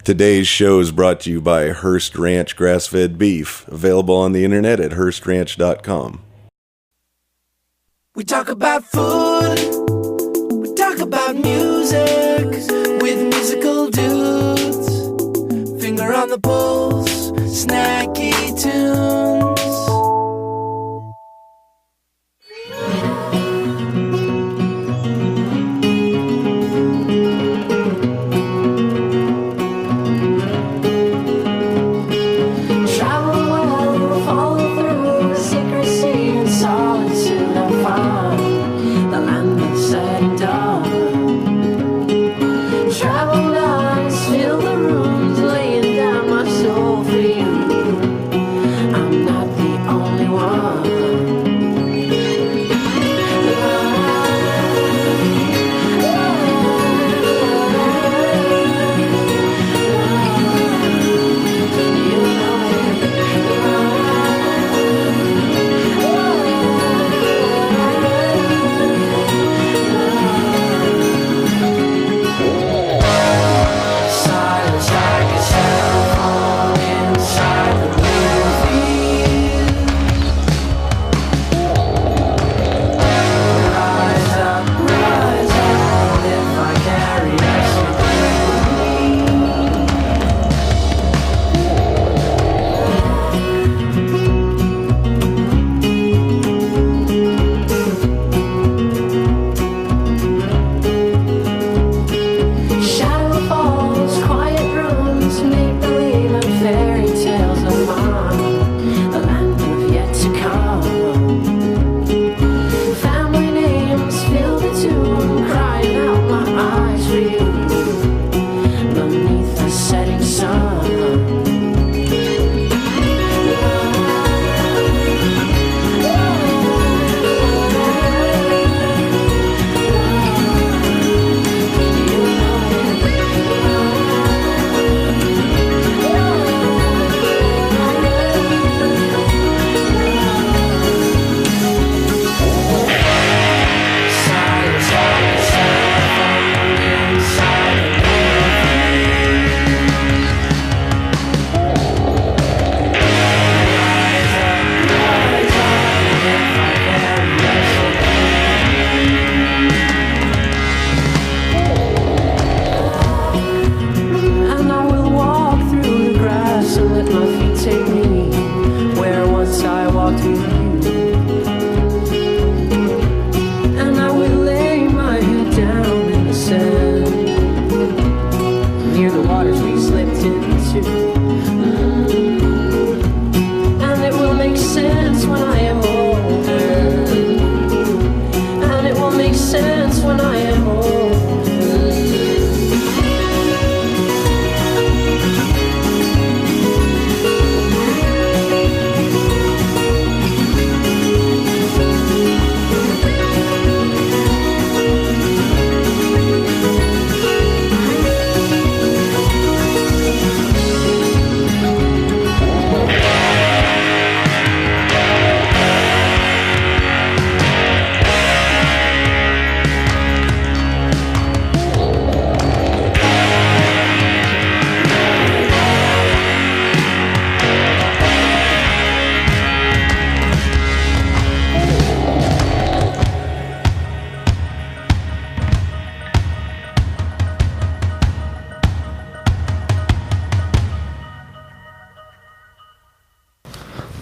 Today's show is brought to you by Hearst Ranch grass-fed beef, available on the internet at HearstRanch.com. We talk about food, we talk about music, with musical dudes. Finger on the pulse, Snacky Tunes.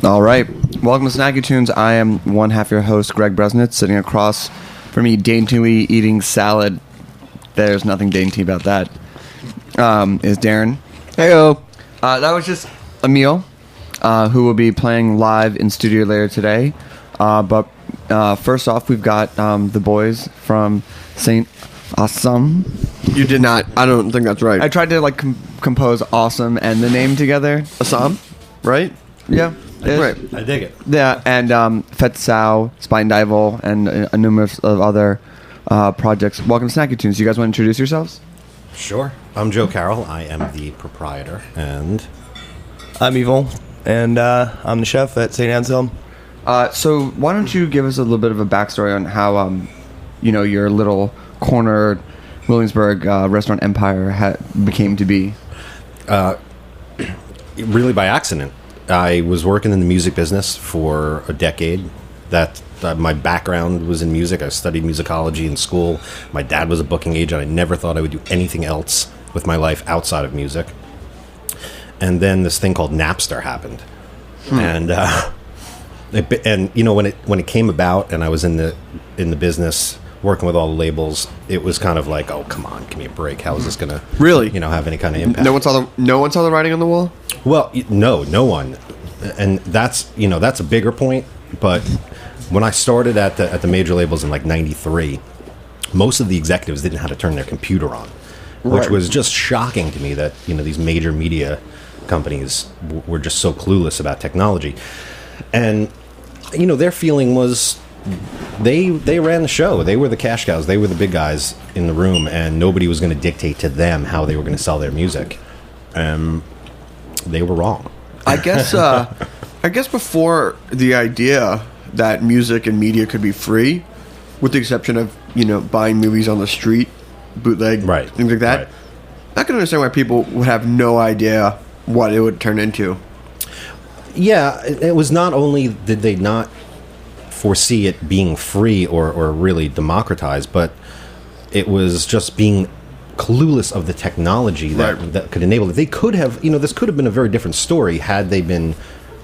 All right. Welcome to Snacky Tunes. I am one half your host, Greg Bresnitz. Sitting across from me, daintily eating salad. There's nothing dainty about that. Is Darin. Heyo. That was just Emil, who will be playing live in studio later today. But first off, we've got the boys from St. Awesome. You did not. I don't think that's right. I tried to compose awesome and the name together. Assam, right? Yeah. Right. I dig it. Yeah, and Fetsau, Spine Dival, and a numerous of other projects. Welcome to Snacky Tunes. You guys want to introduce yourselves? Sure. I'm Joe Carroll. I am the proprietor, and I'm Yvonne, and I'm the chef at St. Anselm. So why don't you give us a little bit of a backstory on how your little corner Williamsburg restaurant empire became to be? Really by accident. I was working in the music business for a decade. My background was in music. I studied musicology in school. My dad was a booking agent. I never thought I would do anything else with my life outside of music. And then this thing called Napster happened. And when it came about and I was in the business working with all the labels, it was kind of like, oh, come on, give me a break. How is this going to Really? have any kind of impact? No one saw the writing on the wall? Well, no one. And that's a bigger point. But when I started at the major labels in like 93, most of the executives didn't know how to turn their computer on, which was just shocking to me that, these major media companies were just so clueless about technology. And, their feeling was they ran the show. They were the cash cows. They were the big guys in the room, and nobody was going to dictate to them how they were going to sell their music. They were wrong. I guess before the idea that music and media could be free, with the exception of, buying movies on the street, bootleg, things like that, I can understand why people would have no idea what it would turn into. Yeah, it was not only did they not foresee it being free or really democratized, but it was just being clueless of the technology that could enable it. They could have, this could have been a very different story had they been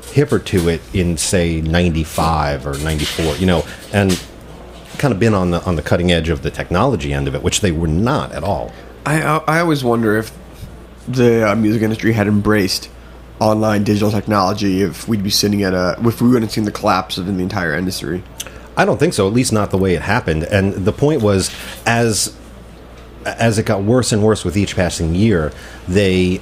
hipper to it in, say, 95 or 94, and kind of been on the cutting edge of the technology end of it, which they were not at all. I always wonder if the music industry had embraced online digital technology, if we'd be sitting if we wouldn't have seen the collapse of the entire industry. I don't think so, at least not the way it happened. And the point was, as it got worse and worse with each passing year, they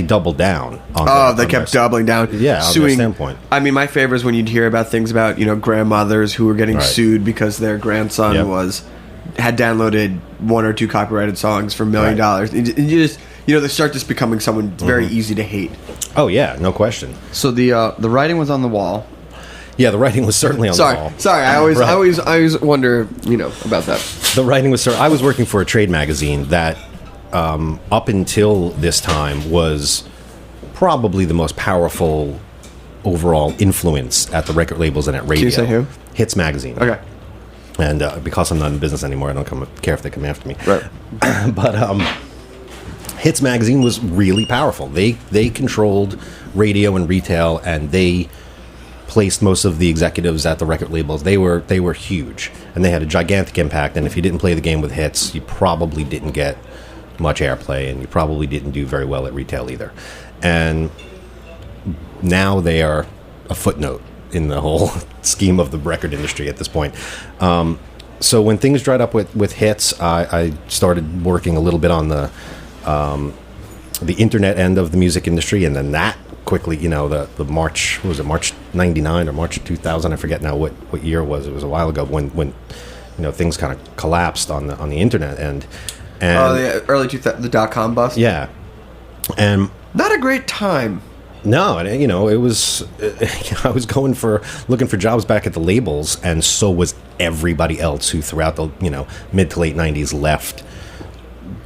doubled down on they kept doubling down. Yeah, on their standpoint. I mean, my favorite is when you'd hear about things about, grandmothers who were getting sued because their grandson had downloaded one or two copyrighted songs for $1 million. And you just, they start just becoming someone very easy to hate. Oh, yeah, no question. So the writing was on the wall. Yeah, the writing was certainly on the wall. Sorry, I always wonder, about that. The writing was I was working for a trade magazine that, up until this time, was probably the most powerful overall influence at the record labels and at radio. Can you say who? Hits Magazine. Okay. And because I'm not in business anymore, I don't care if they come after me. Right. But Hits Magazine was really powerful. They controlled radio and retail, and they placed most of the executives at the record labels. They were huge, and they had a gigantic impact. And if you didn't play the game with hits, you probably didn't get much airplay, and you probably didn't do very well at retail either. And now they are a footnote in the whole scheme of the record industry at this point. So when things dried up with hits, I started working a little bit on the internet end of the music industry, and then that quickly, the March, what was it, March 99 or March 2000, I forget now what year it was. It was a while ago when things kind of collapsed on the internet and the early 2000, the .com bust. Yeah, and not a great time. No, and it was. I was looking for jobs back at the labels, and so was everybody else who throughout the mid to late 90s left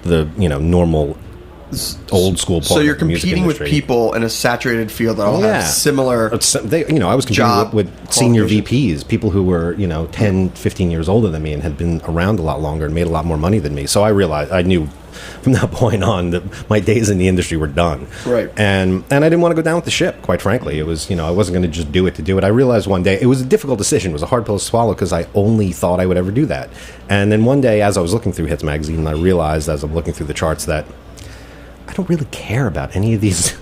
the normal old school part. So you're of the music competing with industry. people in a saturated field that all have similar. I was competing with senior VPs, people who were 10, 15 years older than me and had been around a lot longer and made a lot more money than me. So I knew from that point on that my days in the industry were done. Right. And I didn't want to go down with the ship, quite frankly. It was, I wasn't going to just do it to do it. I realized one day, it was a difficult decision. It was a hard pill to swallow because I only thought I would ever do that. And then one day, as I was looking through Hits Magazine, I realized as I'm looking through the charts that I don't really care about any of these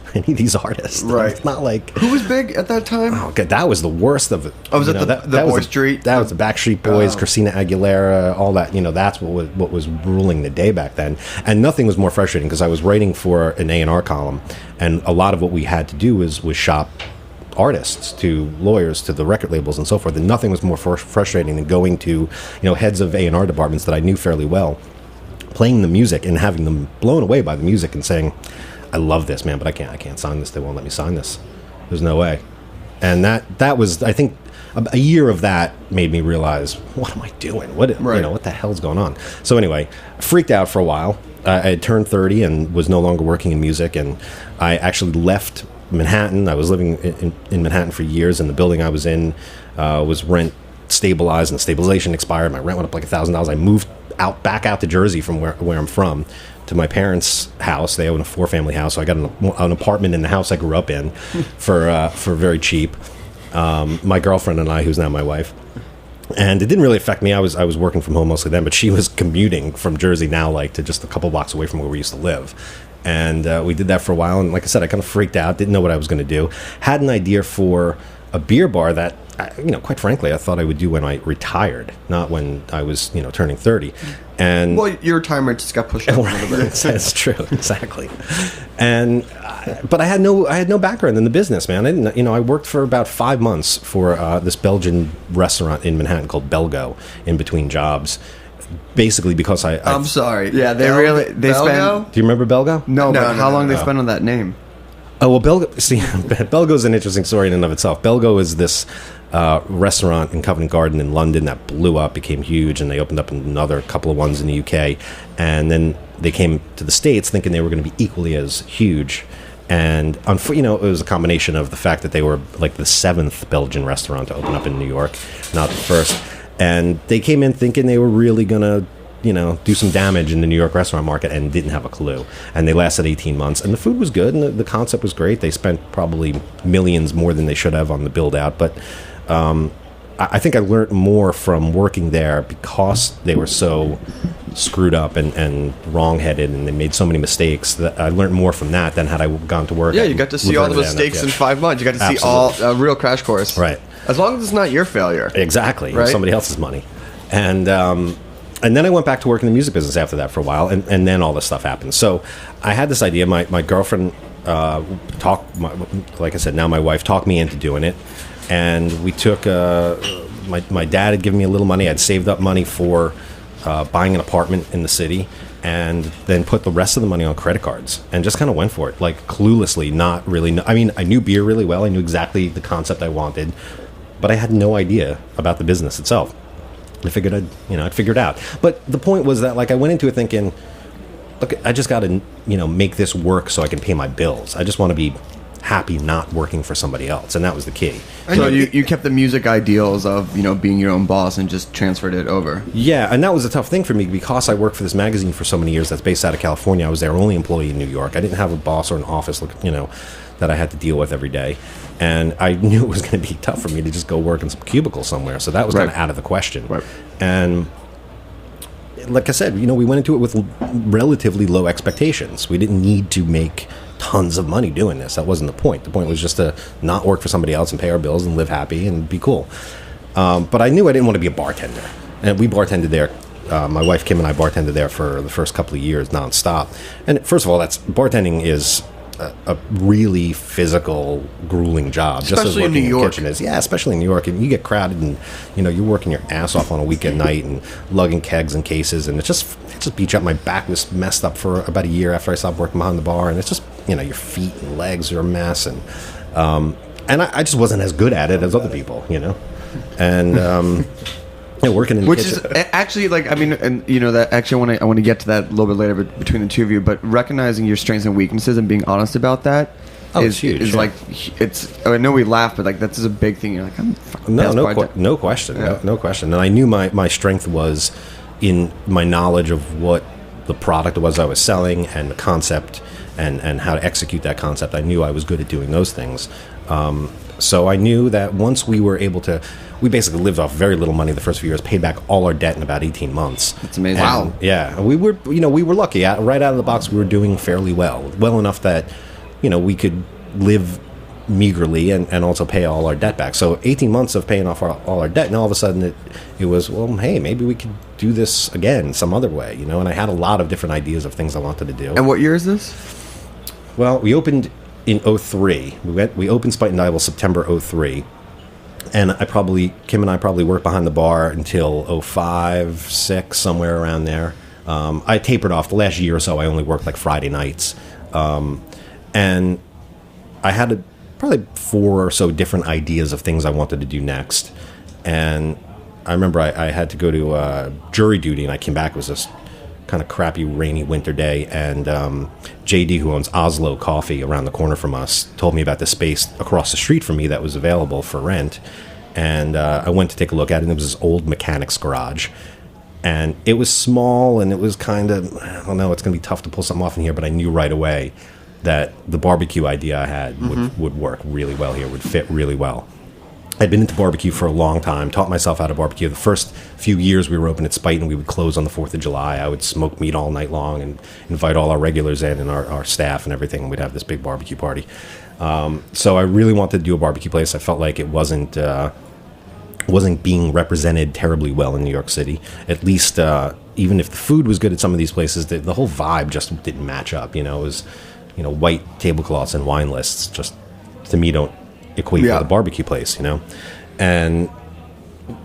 artists. Right. It's not like... Who was big at that time? Oh, God, that was the worst of it. Oh, was it the Boy Street? That was the Backstreet Boys, Christina Aguilera, all that. That's what was ruling the day back then. And nothing was more frustrating because I was writing for an A&R column, and a lot of what we had to do was shop artists to lawyers to the record labels and so forth. And nothing was more frustrating than going to heads of A&R departments that I knew fairly well, playing the music and having them blown away by the music and saying, I love this, man, but I can't sign this. They won't let me sign this. There's no way. And that was, I think, a year of that made me realize, what am I doing? What the hell's going on? So anyway, freaked out for a while. I had turned 30 and was no longer working in music, and I actually left Manhattan. I was living in Manhattan for years, and the building I was in was rent stabilized, and the stabilization expired. My rent went up like $1,000. I moved back out to Jersey from where I'm from to my parents' house. They own a 4-family house, so I got an apartment in the house I grew up in for very cheap. My girlfriend and I, who's now my wife. And it didn't really affect me. I was working from home mostly then, but she was commuting from Jersey now, like to just a couple blocks away from where we used to live. And we did that for a while. And like I said, I kind of freaked out, didn't know what I was going to do. Had an idea for a beer bar that, quite frankly, I thought I would do when I retired, not when I was, turning 30. And well, your retirement just got pushed up a little bit. That's true, exactly. And but I had no background in the business, man. I didn't, I worked for about 5 months for this Belgian restaurant in Manhattan called Belgo in between jobs. Basically, because I'm sorry. Yeah, they Belgo? spend. Do you remember Belgo? No, but how long they spend on that name? Oh, well, Belgo is an interesting story in and of itself. Belgo is this restaurant in Covent Garden in London that blew up, became huge, and they opened up another couple of ones in the UK. And then they came to the States thinking they were going to be equally as huge. And, it was a combination of the fact that they were like the 7th Belgian restaurant to open up in New York, not the first. And they came in thinking they were really going to do some damage in the New York restaurant market and didn't have a clue. And they lasted 18 months. And the food was good and the concept was great. They spent probably millions more than they should have on the build out. But I think I learned more from working there because they were so screwed up and wrong-headed and they made so many mistakes that I learned more from that than had I gone to work. Yeah, you got to see all the mistakes in 5 months. You got to see a real crash course. Right. As long as it's not your failure. Exactly. Right? Somebody else's money. And then I went back to work in the music business after that for a while, and then all this stuff happened. So I had this idea. My girlfriend like I said, now my wife talked me into doing it. And we took, my dad had given me a little money. I'd saved up money for buying an apartment in the city, and then put the rest of the money on credit cards and just kind of went for it, like cluelessly, not really. I mean, I knew beer really well. I knew exactly the concept I wanted, but I had no idea about the business itself. I figured I'd figure it out. But the point was that, like, I went into it thinking, look, I just got to, make this work so I can pay my bills. I just want to be happy not working for somebody else, and that was the key. So you kept the music ideals of being your own boss and just transferred it over. Yeah, and that was a tough thing for me because I worked for this magazine for so many years that's based out of California. I was their only employee in New York. I didn't have a boss or an office, that I had to deal with every day, and I knew it was going to be tough for me to just go work in some cubicle somewhere. So that was kind of out of the question. Right. And like I said, we went into it with relatively low expectations. We didn't need to make tons of money doing this. That wasn't the point. The point was just to not work for somebody else and pay our bills and live happy and be cool. But I knew I didn't want to be a bartender. And we bartended there. My wife Kim and I bartended there for the first couple of years nonstop. And first of all, bartending is a really physical, grueling job. Especially just as working in New York. the kitchen is. Yeah, especially in New York. And you get crowded and, you're working your ass off on a weekend night and lugging kegs and cases. And it just beat you up. My back was messed up for about a year after I stopped working behind the bar. And it's just, your feet and legs are a mess. And I just wasn't as good at it as other people, And... working in the Which kitchen. is actually that actually I want to get to that a little bit later between the two of you, but recognizing your strengths and weaknesses and being honest about that it's huge. Is like I know we laugh, but like that's a big thing. You're like, I'm fucking no question. Yeah. No question. And I knew my strength was in my knowledge of what the product was I was selling and the concept and how to execute that concept. I knew I was good at doing those things. So I knew that once we were able to, we basically lived off very little money the first few years, paid back all our debt in about 18 months. That's amazing. And, yeah. We were lucky. Right out of the box, we were doing fairly well enough that, we could live meagerly and also pay all our debt back. So 18 months of paying off all our debt, and all of a sudden it was, well, hey, maybe we could do this again some other way, and I had a lot of different ideas of things I wanted to do. And what year is this? Well, we opened in 03. We opened Spite and Dival September 03. And Kim and I probably worked behind the bar until 05, 06, somewhere around there. I tapered off the last year or so. I only worked like Friday nights. And I had probably 4 or so different ideas of things I wanted to do next. And I remember I had to go to jury duty, and I came back. It was this kind of crappy, rainy winter day, and JD, who owns Oslo Coffee around the corner from us, told me about the space across the street from me that was available for rent. And I went to take a look at it, and it was this old mechanic's garage. And it was small, and it was kind of, I don't know, it's going to be tough to pull something off in here, but I knew right away that the barbecue idea I had would work really well here, would fit really well. I'd been into barbecue for a long time, taught myself how to barbecue. The first few years we were open at Spite and we would close on the 4th of July. I would smoke meat all night long and invite all our regulars in and our staff and everything, and we'd have this big barbecue party. So I really wanted to do a barbecue place. I felt like it wasn't being represented terribly well in New York City. At least, even if the food was good at some of these places, the whole vibe just didn't match up. It was, white tablecloths and wine lists just, to me, don't equate with a barbecue place, And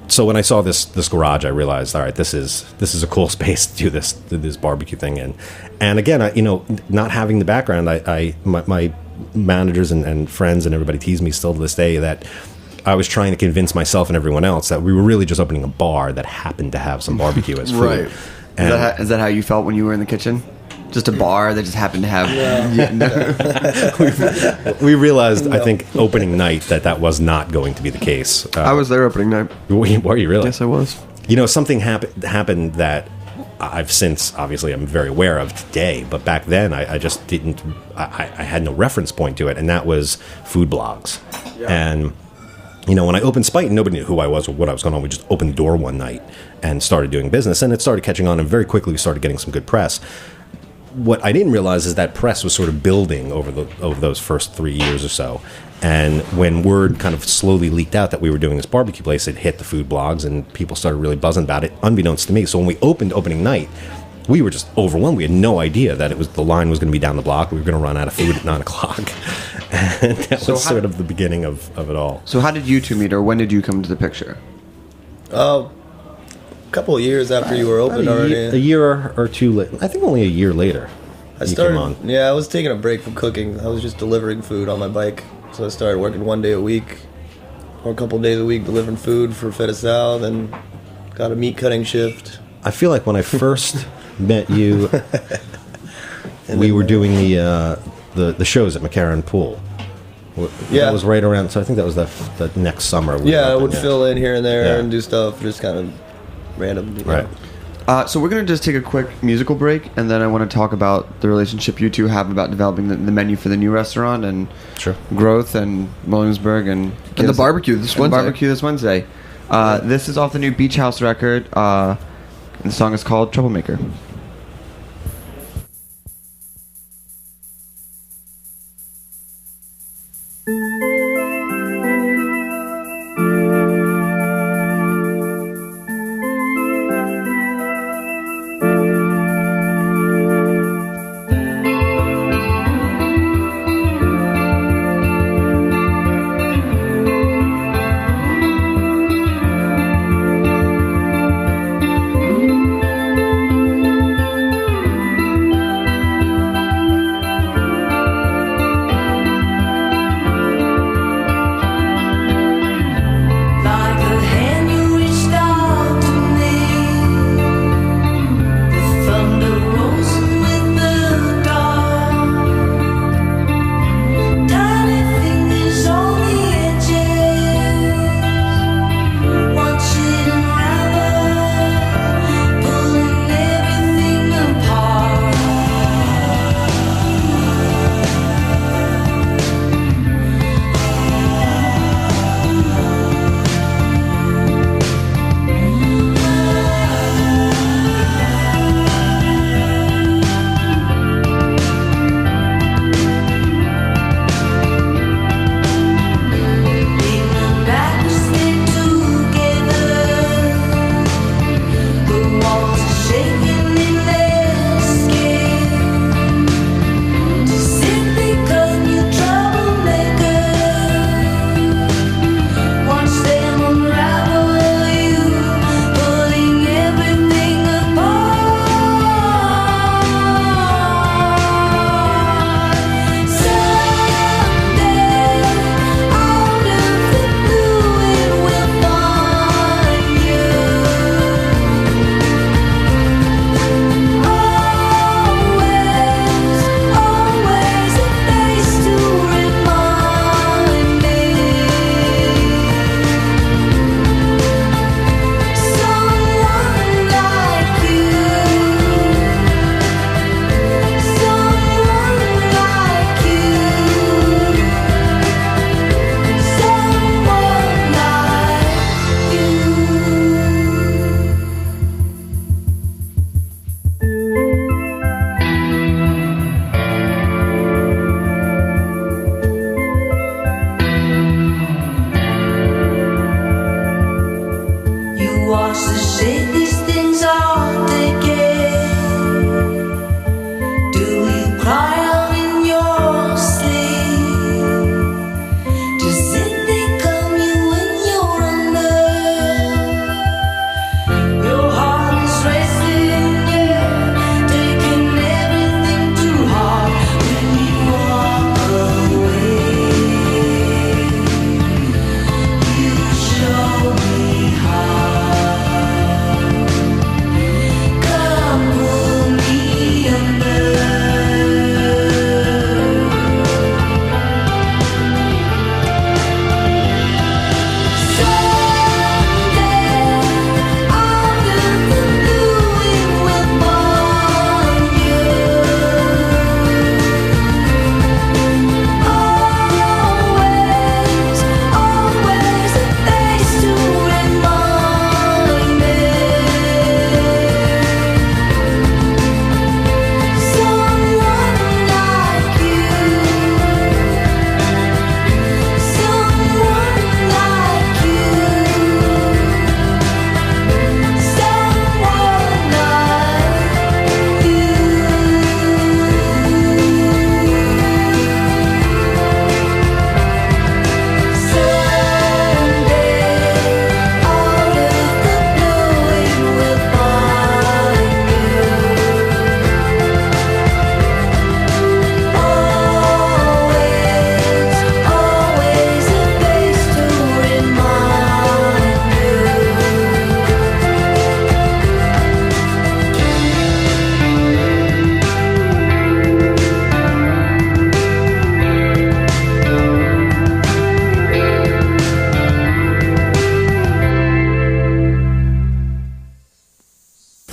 so when I saw this garage, I realized, all right, this is a cool space to do this barbecue thing in. And again, not having the background, my managers and friends and everybody tease me still to this day that I was trying to convince myself and everyone else that we were really just opening a bar that happened to have some barbecue as food. Right. And is that how you felt when you were in the kitchen? Just a bar that just happened to have... We realized, I think, opening night that was not going to be the case. I was there opening night. Were you really? Yes, I was. Something happened that I've since, obviously, I'm very aware of today, but back then I just didn't... I had no reference point to it, and that was food blogs. Yeah. And... when I opened Spite, nobody knew who I was or what I was going on. We just opened the door one night and started doing business, and it started catching on, and very quickly we started getting some good press. What I didn't realize is that press was sort of building over those first 3 years or so. And when word kind of slowly leaked out that we were doing this barbecue place, it hit the food blogs, and people started really buzzing about it, unbeknownst to me. So when we opened opening night, we were just overwhelmed. We had no idea that the line was going to be down the block. We were going to run out of food at 9 o'clock. And that was sort of the beginning of it all. So how did you two meet, or when did you come into the picture? A couple of years after you were open already. A year or two later. I think only a year later. I was taking a break from cooking. I was just delivering food on my bike. So I started working 1 day a week, or a couple of days a week, delivering food for Feta Sal, then got a meat cutting shift. I feel like when I first met you, we were doing the shows at McCarran Pool. Yeah, that was right around. So I think that was the next summer. I would fill in here and there and do stuff, just kind of random. Right. So we're going to just take a quick musical break, and then I want to talk about the relationship you two have about developing the menu for the new restaurant and growth and Williamsburg and the barbecue this Wednesday. This is off the new Beach House record. And the song is called Troublemaker.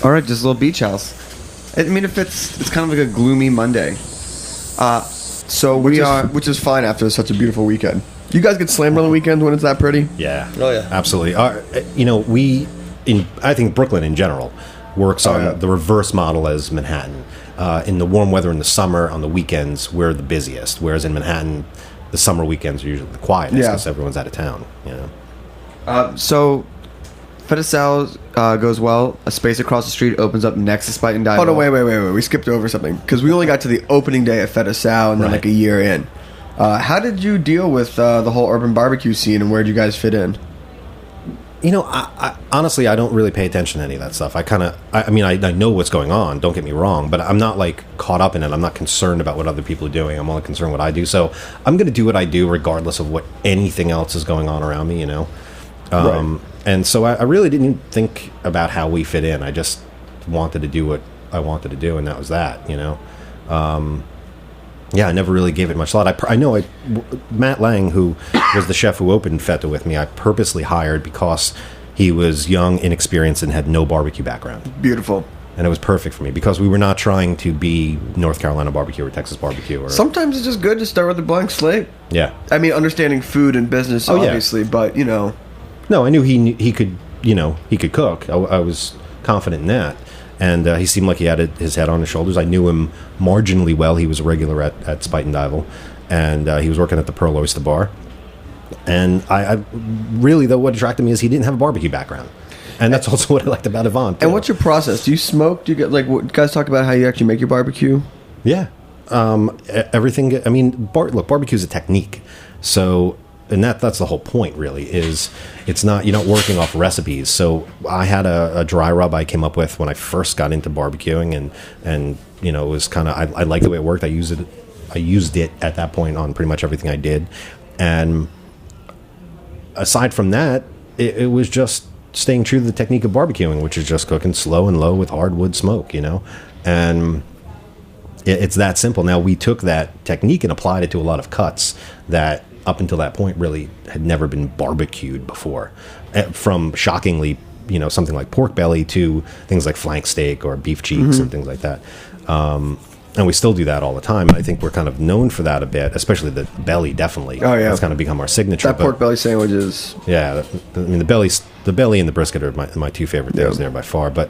All right, just a little beach house. I mean, if it's kind of like a gloomy Monday. Which is fine after such a beautiful weekend. You guys get slammed on the weekends when it's that pretty? Yeah. Oh, yeah. Absolutely. I think Brooklyn in general works on the reverse model as Manhattan. In the warm weather in the summer, on the weekends, we're the busiest. Whereas in Manhattan, the summer weekends are usually the quietest because everyone's out of town. So, Feta Salad goes well. A space across the street opens up next to Spite and Dive. Oh, no, wait. We skipped over something. Because we only got to the opening day at Feta Sal and then like a year in. How did you deal with the whole urban barbecue scene, and where did you guys fit in? I honestly, I don't really pay attention to any of that stuff. I know what's going on, don't get me wrong, but I'm not like caught up in it. I'm not concerned about what other people are doing. I'm only concerned what I do. So I'm going to do what I do regardless of what anything else is going on around me, Right. And so I really didn't think about how we fit in. I just wanted to do what I wanted to do, and that was that, I never really gave it much thought. I know Matt Lang, who was the chef who opened Feta with me, I purposely hired because he was young, inexperienced, and had no barbecue background. Beautiful. And it was perfect for me because we were not trying to be North Carolina barbecue or Texas barbecue. Sometimes it's just good to start with a blank slate. Yeah. I mean, understanding food and business, obviously, but, No, I knew he could, he could cook. I was confident in that. And he seemed like he had his head on his shoulders. I knew him marginally well. He was a regular at Spite and Dive, and he was working at the Pearl Oyster Bar. And I really, though, what attracted me is he didn't have a barbecue background. And that's also what I liked about Yvonne, too. And what's your process? Do you smoke? Do you get, you guys talk about how you actually make your barbecue? Yeah. Everything, barbecue is a technique. So... And that's the whole point, really, is you're not working off recipes. So I had a dry rub I came up with when I first got into barbecuing, and it was kind of, I liked the way it worked. I used it at that point on pretty much everything I did. And aside from that, it was just staying true to the technique of barbecuing, which is just cooking slow and low with hardwood smoke, And it's that simple. Now, we took that technique and applied it to a lot of cuts that up until that point really had never been barbecued before, from shockingly something like pork belly to things like flank steak or beef cheeks and things like that, and we still do that all the time, and I think we're kind of known for that a bit, especially the belly. Definitely, it's kind of become our signature. That pork belly sandwich is the belly and the brisket are my two favorite things there by far. But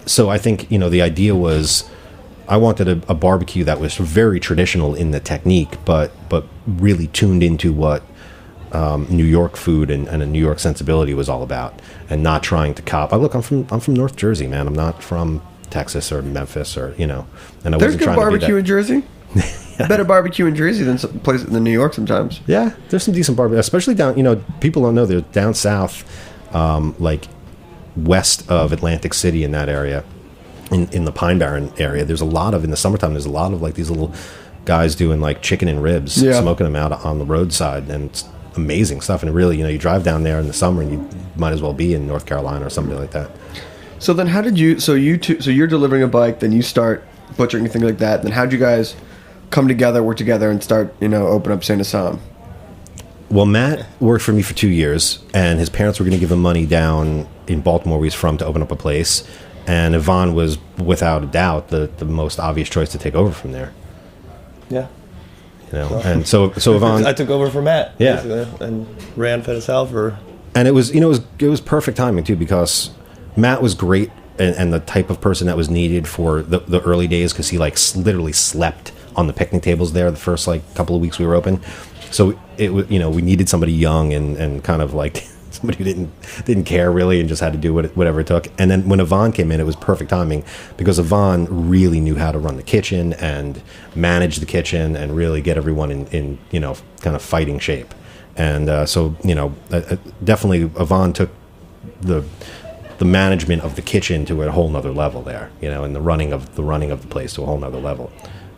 so I think the idea was, I wanted a barbecue that was very traditional in the technique, but really tuned into what New York food and a New York sensibility was all about, and not trying to cop. I'm from North Jersey, man. I'm not from Texas or Memphis or And I there's wasn't good trying barbecue to in Jersey. Better barbecue in Jersey than some places in New York sometimes. Yeah, there's some decent barbecue, especially down. People don't know they're down south, like west of Atlantic City in that area. In the Pine Barren area, there's a lot of, in the summertime, there's a lot of like these little guys doing like chicken and ribs, smoking them out on the roadside, and it's amazing stuff. And it really, you drive down there in the summer and you might as well be in North Carolina or something like that. So then how did you, so you're delivering a bike, then you start butchering and things like that. Then how'd you guys come together, work together, and start, open up Saint Assam? Well, Matt worked for me for 2 years, and his parents were going to give him money down in Baltimore, where he's from, to open up a place. And Yvonne was, without a doubt, the most obvious choice to take over from there. Yeah. And so Yvonne... I took over for Matt. Yeah. And ran Feta Sal for... And it was, it was perfect timing, too, because Matt was great and the type of person that was needed for the early days, because he, literally slept on the picnic tables there the first, couple of weeks we were open. So, it was, we needed somebody young and kind of, somebody who didn't care really and just had to do whatever it took. And then when Yvonne came in, it was perfect timing, because Yvonne really knew how to run the kitchen and manage the kitchen and really get everyone in kind of fighting shape. And so definitely Yvonne took the management of the kitchen to a whole nother level there, and the running of the place to a whole nother level.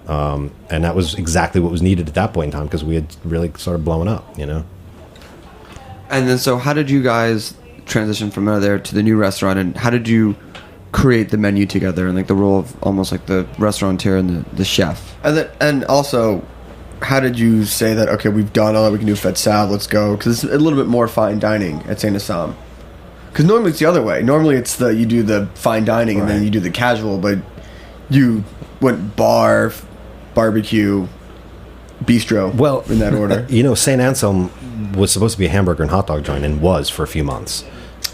And that was exactly what was needed at that point in time, because we had really started blowing up, And then, so how did you guys transition from there to the new restaurant, and how did you create the menu together, and the role of almost like the restaurateur and the chef? And also, how did you say that, okay, we've done all that we can do Feta Sal, let's go? Because it's a little bit more fine dining at Saint Assam. Because normally it's the other way. Normally it's you do the fine dining and then you do the casual, but you went bar, barbecue, bistro. Well, in that order. You know, St. Anselm was supposed to be a hamburger and hot dog joint, and was for a few months.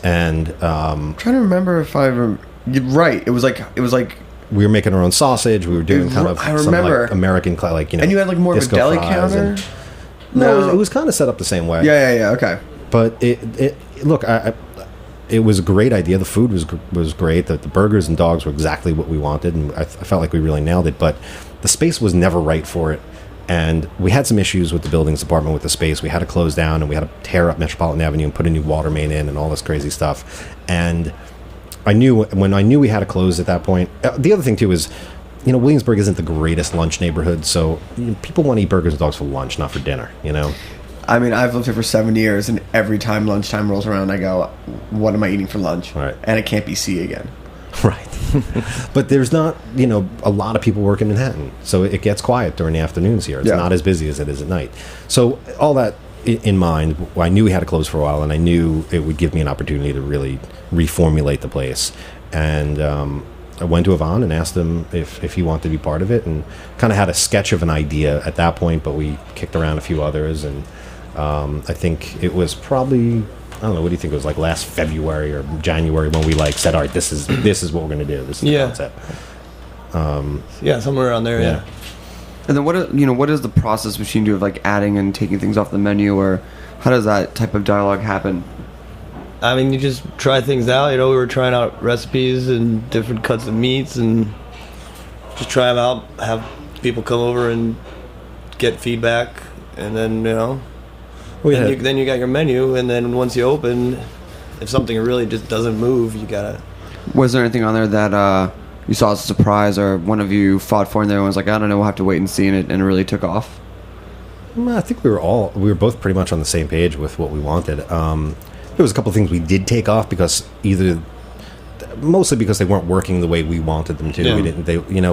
And I'm trying to remember if you're right. It was like we were making our own sausage. We were doing kind of I remember. some American, like, you know. And you had like more of a deli counter. No, it was kind of set up the same way. Yeah. Okay. But it look, it was a great idea. The food was great. The burgers and dogs were exactly what we wanted, and I felt like we really nailed it. But the space was never right for it, and we had some issues with the buildings department with the space. We had to close down, and we had to tear up Metropolitan Avenue and put a new water main in, and all this crazy stuff. And I knew we had to close at that point. The other thing too is, you know, Williamsburg isn't the greatest lunch neighborhood, so people want to eat burgers and dogs for lunch, not for dinner. You know. I mean, I've lived here for 7 years, and every time lunchtime rolls around, I go, what am I eating for lunch? Right. And it can't be C again. Right. But there's not, you know, a lot of people work in Manhattan, so it gets quiet during the afternoons here. It's not as busy as it is at night. So all that in mind, I knew we had to close for a while, and I knew it would give me an opportunity to really reformulate the place. And I went to Yvonne and asked him if he wanted to be part of it, and kind of had a sketch of an idea at that point, but we kicked around a few others, and I think it was probably, I don't know, what do you think it was, like last February or January when we like said, all right, this is what we're going to do. This is the concept. Somewhere around there. Yeah. And then what is the process between you of like adding and taking things off the menu, or how does that type of dialogue happen? I mean, you just try things out. You know, we were trying out recipes and different cuts of meats, and just try them out. Have people come over and get feedback, and then then you got your menu, and then once you open, if something really just doesn't move, you gotta. Was there anything on there that you saw as a surprise, or one of you fought for, and the other one was like, I don't know, we'll have to wait and see, and it really took off? I think we were both pretty much on the same page with what we wanted. There was a couple of things we did take off because mostly because they weren't working the way we wanted them to. Yeah.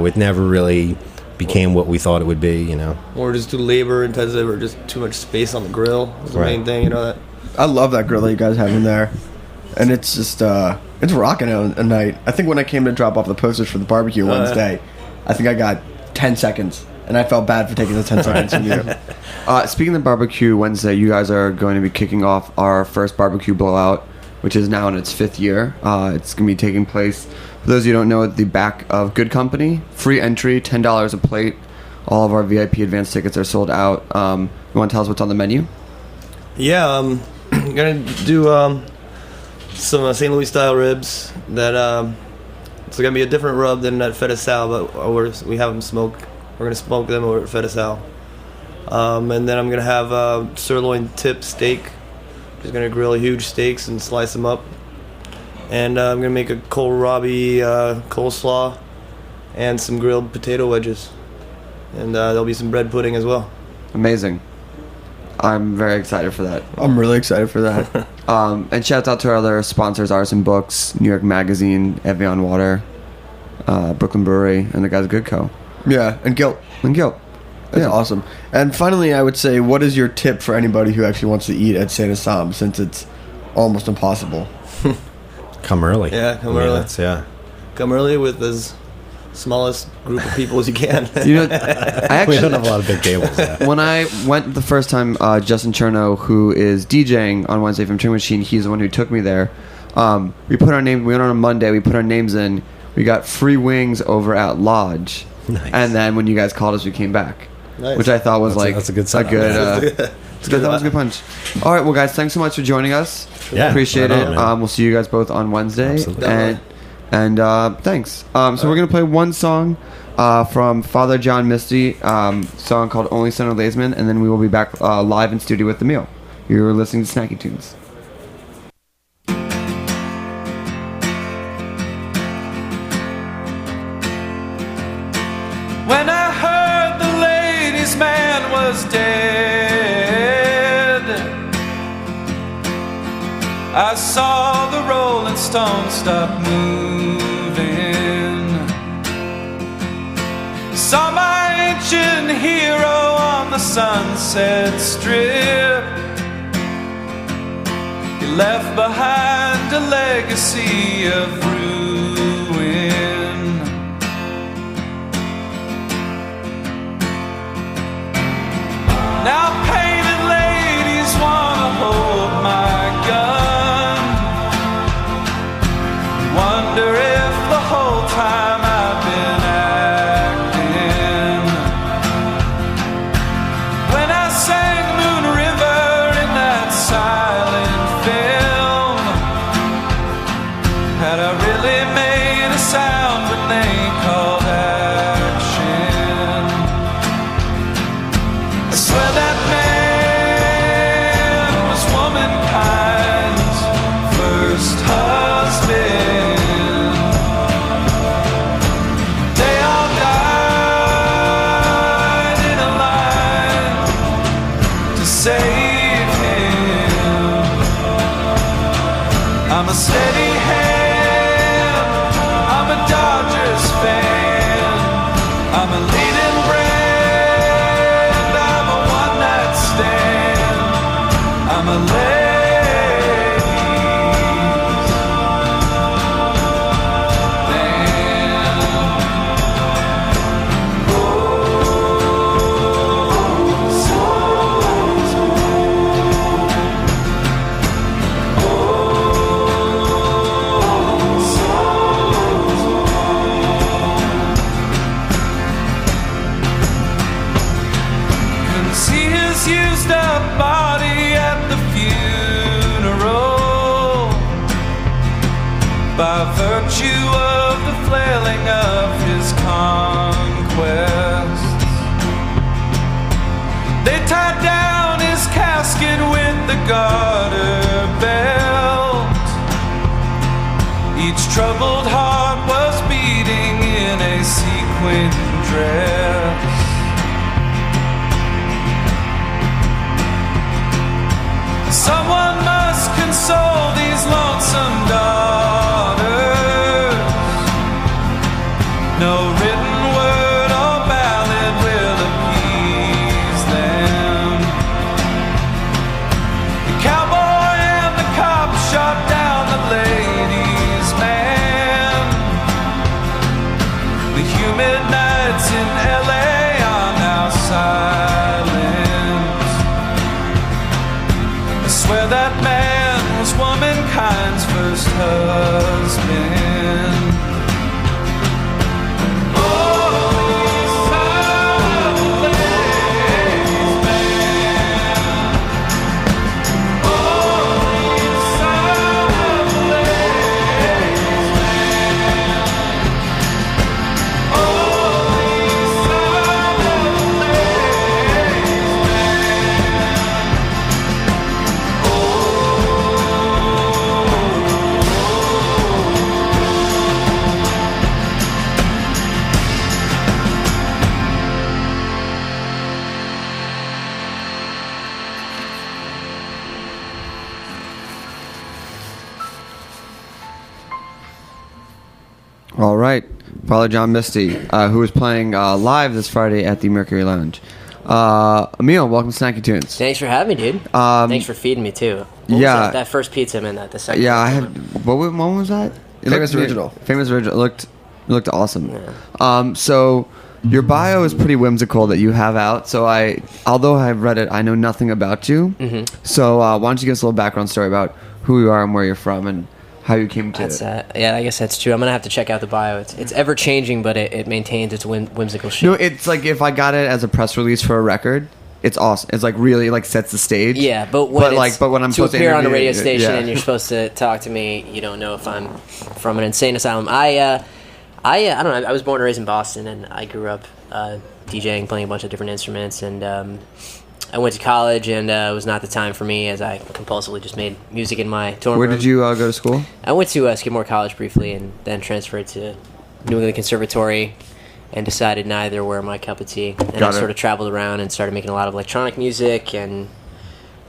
It never really became what we thought it would be, Or just too labor intensive, or just too much space on the grill was the main thing, that. I love that grill that you guys have in there. And it's just, it's rocking out at night. I think when I came to drop off the posters for the barbecue Wednesday, I think I got 10 seconds. And I felt bad for taking the 10 seconds from you. Speaking of barbecue Wednesday, you guys are going to be kicking off our first barbecue blowout, which is now in its 5th year. It's going to be taking place, for those of you who don't know, at the back of Good Company. Free entry, $10 a plate. All of our VIP advance tickets are sold out. You want to tell us what's on the menu? Yeah, I'm going to do some St. Louis style ribs. That it's going to be a different rub than at Feta Sal, but we have them smoked. We're going to smoke them over at Feta Sal. And then I'm going to have sirloin tip steak. Just going to grill huge steaks and slice them up. And I'm going to make a kohlrabi coleslaw and some grilled potato wedges. And there'll be some bread pudding as well. Amazing. I'm very excited for that. I'm really excited for that. And shout out to our other sponsors, Artisan Books, New York Magazine, Evian Water, Brooklyn Brewery, and the guys at Good Co. Yeah, and Guilt. That's awesome. And finally, I would say, what is your tip for anybody who actually wants to eat at St. Anselm, since it's almost impossible? Come early. Yeah, come early. Come early with as smallest group of people as you can. We don't have a lot of big tables. Yeah. When I went the first time, Justin Cherno, who is DJing on Wednesday from Dream Machine, he's the one who took me there. We put our name. We went on a Monday. We put our names in. We got free wings over at Lodge. Nice. And then when you guys called us, we came back. Nice. Which I thought was that's a good sign. That was a good punch. All right, well, guys, thanks so much for joining us. Yeah, appreciate it. We'll see you guys both on Wednesday. Absolutely. And thanks. So we're gonna play one song from Father John Misty, song called "Only Son of Lazeman," and then we will be back live in studio with Emil. You're listening to Snacky Tunes. When I heard the ladies' man was dead, I saw the Rolling Stones stop moving. Saw my ancient hero on the Sunset Strip. He left behind a legacy of ruin. Now painted ladies wanna hold my gun. Wonder if the whole time I've been acting. When I sang Moon River in that silent film, had I really made a sound when they called action? I swear that man was womankind's first husband. They all died in a line to save him. I'm a steady hand, I'm a Dodgers fan, I'm a leading brand, I'm a one-night stand, I'm a ladies Couldn't see his used up body at the funeral by virtue of the flailing of his conquests. They tied down his casket with the garter belt. Each troubled heart was beating in a sequin dress. Someone must console these lonesome daughters. No written word or ballad will appease them. The cowboy and the cop shot down the ladies' man. The humid nights in LA are now silent. I swear that man was womankind's first husband. Oh, ladies' man. Oh, ladies' man. Oh, All right. Father John Misty, who is playing live this Friday at the Mercury Lounge. Emil, welcome to Snacky Tunes. Thanks for having me, dude. Thanks for feeding me, too. What yeah. was that first pizza, man, the second Yeah, I one? had... What was that? Famous Original. Famous Original. It looked awesome. Yeah. So... Your bio is pretty whimsical that you have out. So although I've read it, I know nothing about you. Mm-hmm. So why don't you give us a little background story about who you are and where you're from and how you came to it? Yeah, I guess that's true. I'm gonna have to check out the bio. It's ever changing, but it maintains its whimsical shit. No, it's like if I got it as a press release for a record, it's awesome. It's like really like sets the stage. Yeah, but when I'm supposed to appear on a radio interview, station and you're supposed to talk to me, you don't know if I'm from an insane asylum. I don't know. I was born and raised in Boston, and I grew up DJing, playing a bunch of different instruments, and I went to college, and it was not the time for me, as I compulsively just made music in my dorm room. Where did you go to school? I went to Skidmore College briefly, and then transferred to New England Conservatory, and decided neither were my cup of tea. And I sort of traveled around and started making a lot of electronic music, and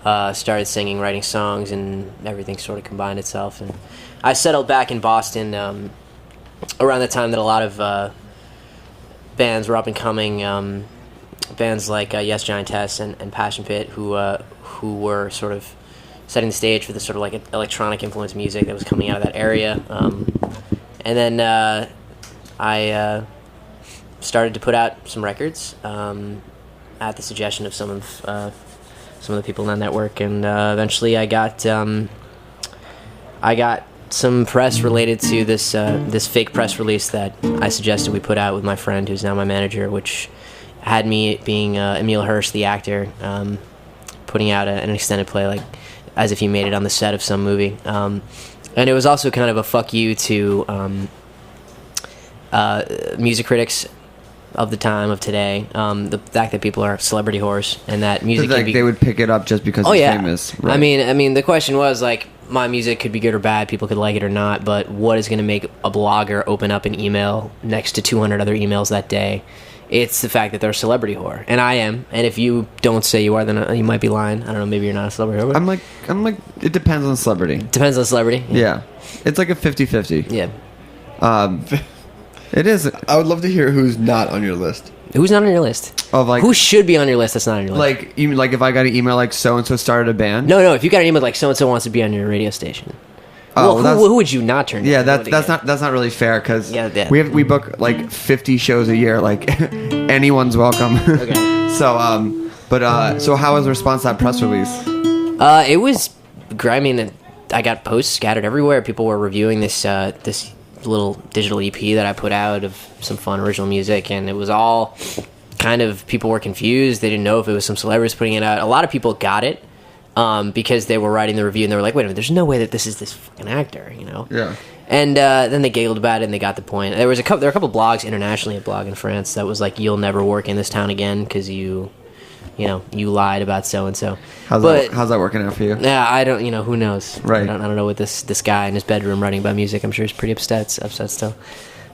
started singing, writing songs, and everything sort of combined itself. And I settled back in Boston around the time that a lot of bands were up and coming, bands like Yes Giantess and Passion Pit, who were sort of setting the stage for the sort of like electronic influenced music that was coming out of that area. And then I started to put out some records at the suggestion of some of the people in that network, and eventually I got some press related to this fake press release that I suggested we put out with my friend, who's now my manager, which had me being Emil Hirsch, the actor, putting out an extended play, like as if he made it on the set of some movie. And it was also kind of a fuck you to music critics of the time, of today, the fact that people are celebrity whores and that music like they would pick it up just because it's famous. Right. I mean the question was like, my music could be good or bad, people could like it or not, but what is going to make a blogger open up an email next to 200 other emails that day? It's the fact that they're a celebrity whore, and I am. And if you don't say you are, then you might be lying. I don't know. Maybe you're not a celebrity whore. I'm like. It depends on the celebrity. Depends on the celebrity. Yeah, it's like a 50-50. Yeah. It is. I would love to hear who's not on your list. Who's not on your list? Of like, who should be on your list that's not on your list? Like, even like if I got an email like so and so started a band. No. If you got an email like so and so wants to be on your radio station. Well, who would you not turn? Yeah, that's not really fair because we book like 50 shows a year. Like anyone's welcome. Okay. So how was the response to that press release? It was. I mean, I got posts scattered everywhere. People were reviewing this little digital EP that I put out of some fun original music, and it was all kind of, people were confused. They didn't know if it was some celebrities putting it out. A lot of people got it because they were writing the review and they were like, wait a minute, there's no way that this is this fucking actor, you know? Yeah. And then they giggled about it and they got the point. There were a couple blogs internationally, a blog in France that was like, you'll never work in this town again because you lied about so and so. How's that working out for you? Yeah, I don't. Who knows? Right. I don't know what this guy in his bedroom writing about music. I'm sure he's pretty upset still.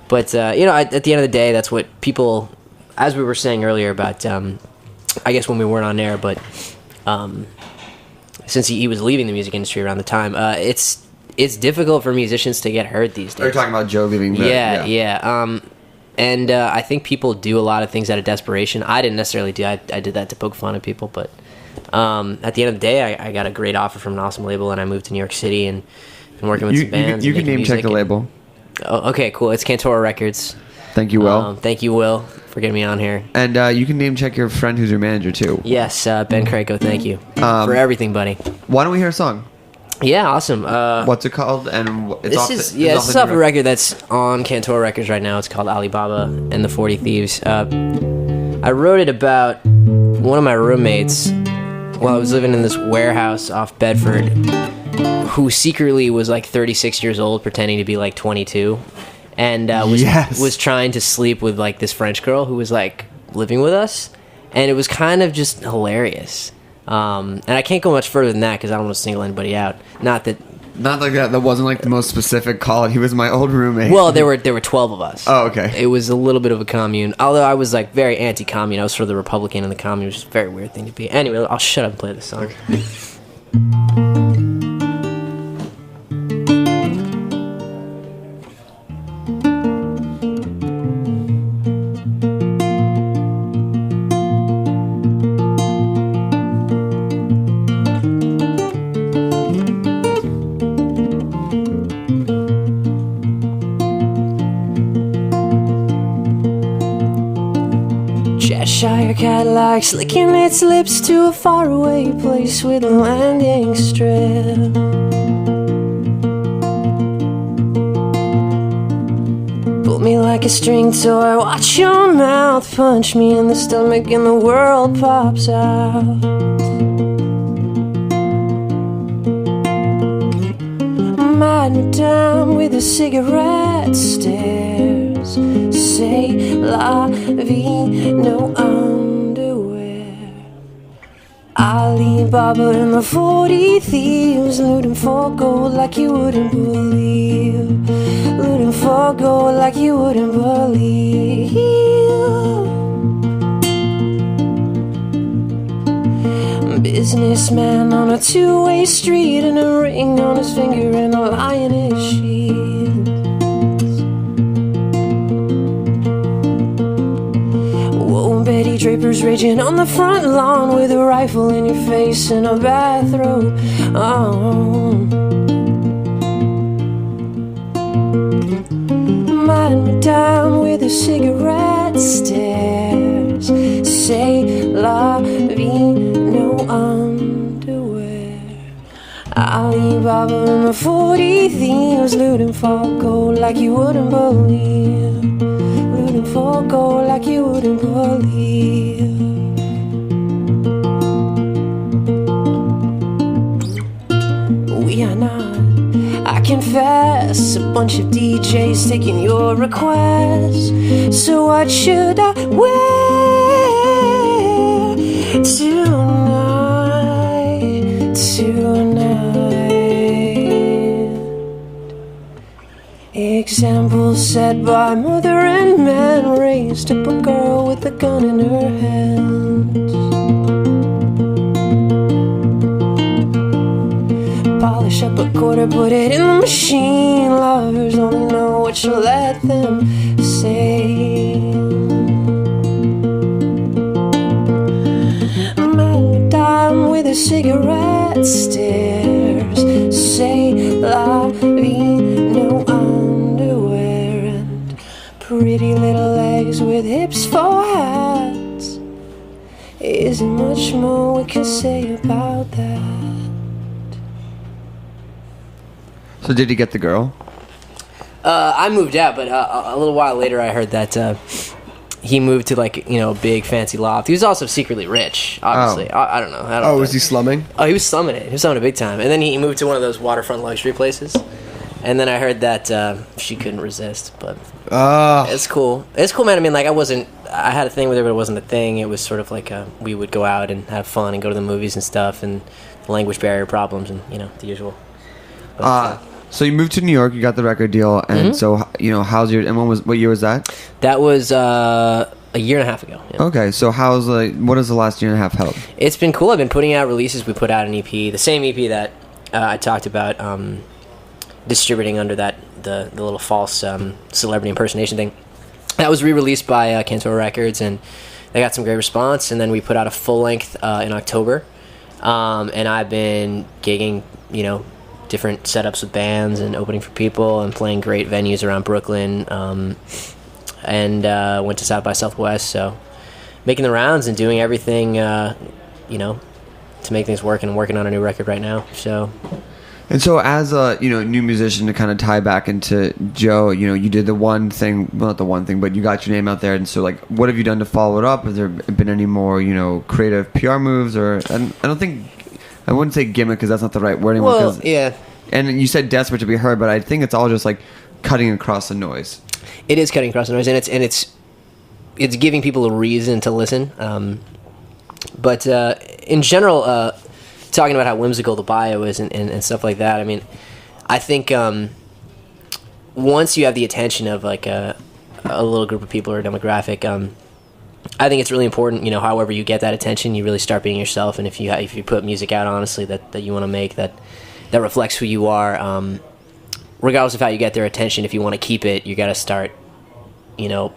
But at the end of the day, that's what people, as we were saying earlier about, I guess when we weren't on air, but since he was leaving the music industry around the time, it's difficult for musicians to get heard these days. Are you talking about Joe leaving? Yeah. And I think people do a lot of things out of desperation. I didn't necessarily do. I did that to poke fun at people, but at the end of the day, I got a great offer from an awesome label, and I moved to New York City and been working with some bands. You can name check the label. Oh, okay, cool. It's Cantora Records. Thank you, Will. Thank you, Will, for getting me on here. And you can name check your friend who's your manager too. Yes, Ben Craco. Thank you for everything, buddy. Why don't we hear a song? Yeah, awesome. What's it called? And this is off a record that's on Cantora Records right now. It's called Alibaba and the 40 Thieves. I wrote it about one of my roommates while I was living in this warehouse off Bedford, who secretly was like 36 years old, pretending to be like 22, and was trying to sleep with like this French girl who was like living with us, and it was kind of just hilarious. And I can't go much further than that because I don't want to single anybody out. Not like that. That wasn't like the most specific call. He was my old roommate. Well, there were 12 of us. Oh, okay. It was a little bit of a commune. Although I was like very anti-commune. I was sort of the Republican in the commune, which is a very weird thing to be. Anyway, I'll shut up and play this song. Okay. Cheshire Cadillac slicking its lips to a faraway place with a landing strip. Pull me like a string toy, watch your mouth punch me in the stomach and the world pops out. Madame with a cigarette stares, say la vie, no underwear. Alibaba and the 40 thieves, looting for gold like you wouldn't believe. Looting for gold like you wouldn't believe. Businessman on a two-way street and a ring on his finger and a lion in his sheath. Whoa, Betty Skyscrapers raging on the front lawn with a rifle in your face and a bathrobe. Madame with a cigarette stares. Say la vie, no underwear. Alibaba and the 40 thieves looting for gold like you wouldn't believe. Looting for gold like you wouldn't believe. We are not, I confess, a bunch of DJs taking your requests. So what should I wear tonight? Example set by mother and man raised up a girl with a gun in her hands. Polish up a quarter, put it in the machine. Lovers only know what you let them say. Madame with a cigarette stares. Say la vie, no underwear. And pretty little legs with hips for hats. Isn't much more we can say about that. So did he get the girl? I moved out, but a little while later I heard that he moved to like, you know, a big fancy loft. He was also secretly rich, obviously. Oh. I don't know. Was he slumming? Oh, he was slumming it. He was slumming it big time. And then he moved to one of those waterfront luxury places. And then I heard that she couldn't resist, but it's cool. It's cool, man. I mean, like, I had a thing with her, but it wasn't a thing. It was sort of like we would go out and have fun and go to the movies and stuff, and language barrier problems and, you know, the usual. But, so you moved to New York, you got the record deal, and so, you know, how's your, and what year was that? That was a year and a half ago. Yeah. Okay, so what has the last year and a half held? It's been cool. I've been putting out releases. We put out an EP, the same EP that I talked about distributing under the little false celebrity impersonation thing. That was re-released by Cantor Records, and they got some great response. And then we put out a full length in October, and I've been gigging, you know, different setups with bands and opening for people and playing great venues around Brooklyn, and went to South by Southwest. So making the rounds and doing everything, you know, to make things work, and working on a new record right now. So. And so as a, you know, new musician, to kind of tie back into Joe, you know, you did the one thing, well, not the one thing, but you got your name out there. And so, like, what have you done to follow it up? Has there been any more, you know, creative PR moves? Or I wouldn't say gimmick because that's not the right word anymore. Well, yeah. And you said desperate to be heard, but I think it's all just like cutting across the noise. It is cutting across the noise, and it's giving people a reason to listen. But in general, talking about how whimsical the bio is and stuff like that, I mean, I think once you have the attention of like a little group of people or a demographic, I think it's really important, you know, however you get that attention, you really start being yourself. And if you put music out, honestly, that you want to make, that reflects who you are, regardless of how you get their attention, if you want to keep it, you got to start, you know,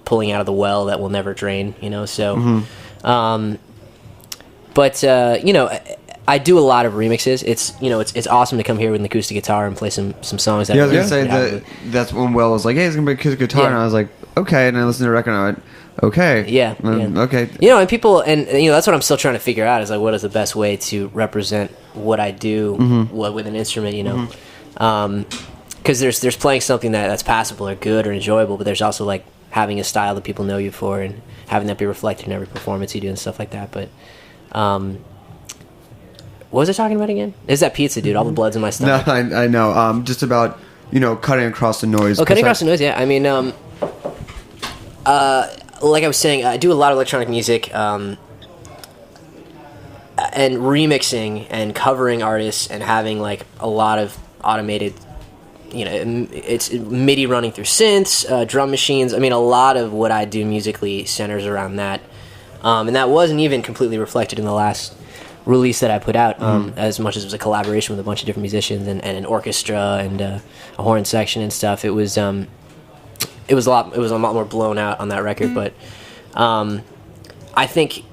pulling out of the well that will never drain, you know. So, but you know, I do a lot of remixes. It's, you know, it's awesome to come here with an acoustic guitar and play some songs. That I was gonna say that's when Will was like, "Hey, it's gonna be acoustic guitar," and I was like, "Okay," and I listened to the record and I went, "Okay, yeah. Okay." You know, and people, and you know, that's what I'm still trying to figure out is like, what is the best way to represent what I do with an instrument, you know? Because there's playing something that's passable or good or enjoyable, but there's also like having a style that people know you for and having that be reflected in every performance you do and stuff like that. But what was I talking about again? It's that pizza, dude. All the blood's in my stomach. No, I know. Just about, you know, cutting across the noise. Oh, cutting across the noise, yeah. I mean, like I was saying, I do a lot of electronic music, and remixing and covering artists and having like a lot of automated, you know, it's MIDI running through synths, drum machines. I mean, a lot of what I do musically centers around that, and that wasn't even completely reflected in the last release that I put out, as much as it was a collaboration with a bunch of different musicians and an orchestra and a horn section and stuff. It was a lot more blown out on that record, but I think